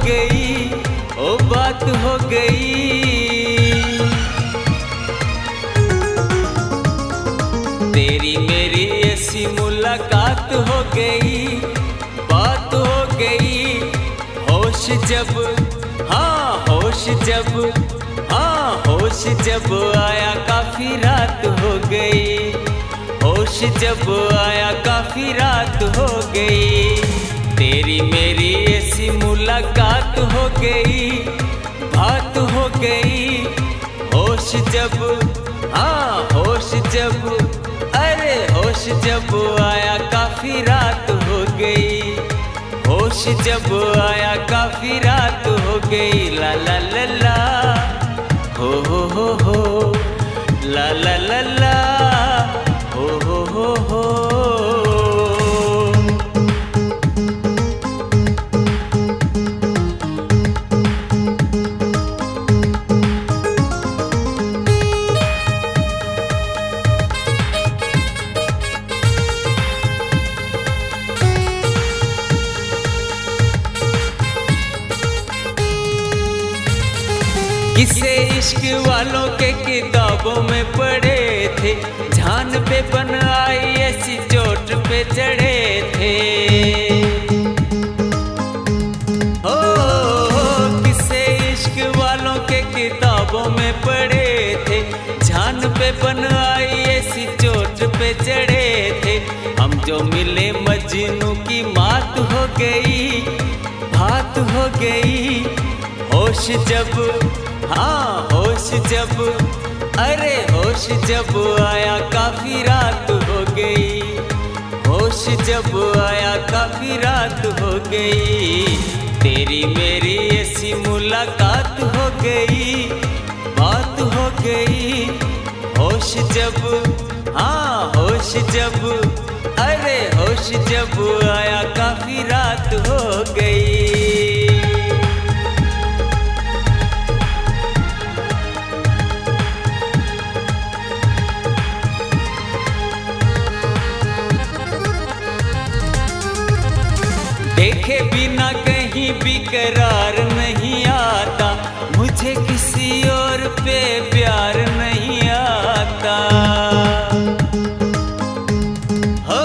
गई, ओ बात हो गई। तेरी मेरी ऐसी मुलाकात हो गई, बात हो गई। होश जब, हाँ होश जब, हाँ होश जब आया काफी रात हो गई। होश जब आया काफी रात हो गई। तेरी मेरी ऐसी मुलाकात हो गई, बात हो गई। होश जब, हाँ होश जब, अरे होश जब आया काफी रात हो गई। होश जब आया काफी रात हो गई। ला ला ला ला, हो, ला ला ला ला, हो। किस्से इश्क वालों के किताबों में पढ़े थे, जान पे बन आई ऐसी चोट पे चढ़े थे। हो किस्से इश्क वालों के किताबों में पढ़े थे, जान पे बन आई ऐसी चोट पे चढ़े थे। हम जो मिले मजनू की मात हो गई, बात हो गई। होश जब, हाँ होश जब, अरे होश जब आया काफी रात हो गई। होश जब आया काफी रात हो गई। तेरी मेरी ऐसी मुलाकात हो गई, बात हो गई। होश जब, हाँ होश जब, अरे होश जब आया काफी रात हो गई। देखे बिना कहीं भी करार नहीं आता, मुझे किसी और पे प्यार नहीं आता। हो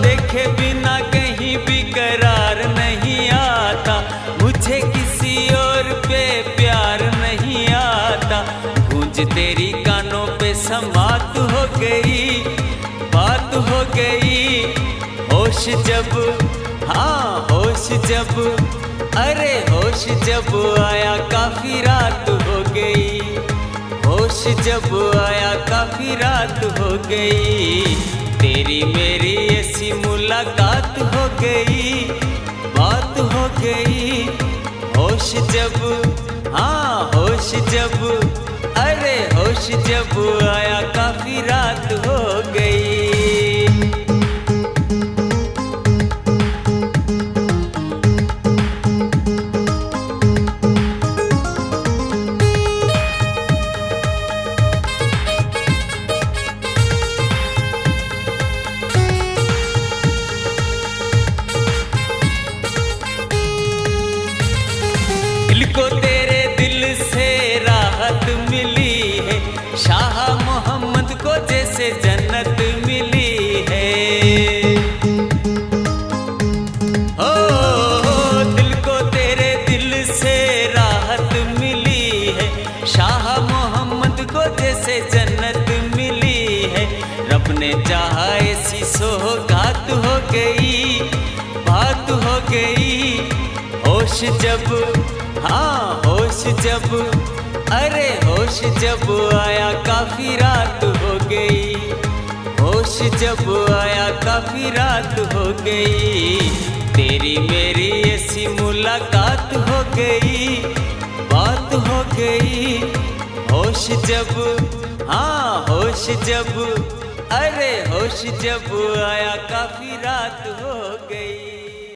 देखे बिना कहीं भी करार नहीं आता, मुझे किसी और पे प्यार नहीं आता। गूंज तेरी कानों पे समात हो गई, बात हो गई। होश जब, हाँ होश जब, अरे होश जब आया काफी रात हो गई। होश जब आया काफी रात हो गई। तेरी मेरी ऐसी मुलाकात हो गई, बात हो गई। होश जब, हाँ होश जब, अरे होश जब आया काफी रात हो गई। दिल को तेरे दिल से राहत मिली है, शाह मोहम्मद को जैसे जन्नत मिली है। ओ दिल को तेरे दिल से राहत मिली है, शाह मोहम्मद को जैसे जन्नत मिली है। रब ने चाहा ऐसी सौगात हो गई, बात हो गई। होश जब, हाँ होश जब, अरे होश जब आया काफी रात हो गई। होश जब आया काफी रात हो गई। तेरी मेरी ऐसी मुलाकात हो गई, बात हो गई। होश जब, हाँ होश जब, अरे होश जब आया काफी रात हो गई।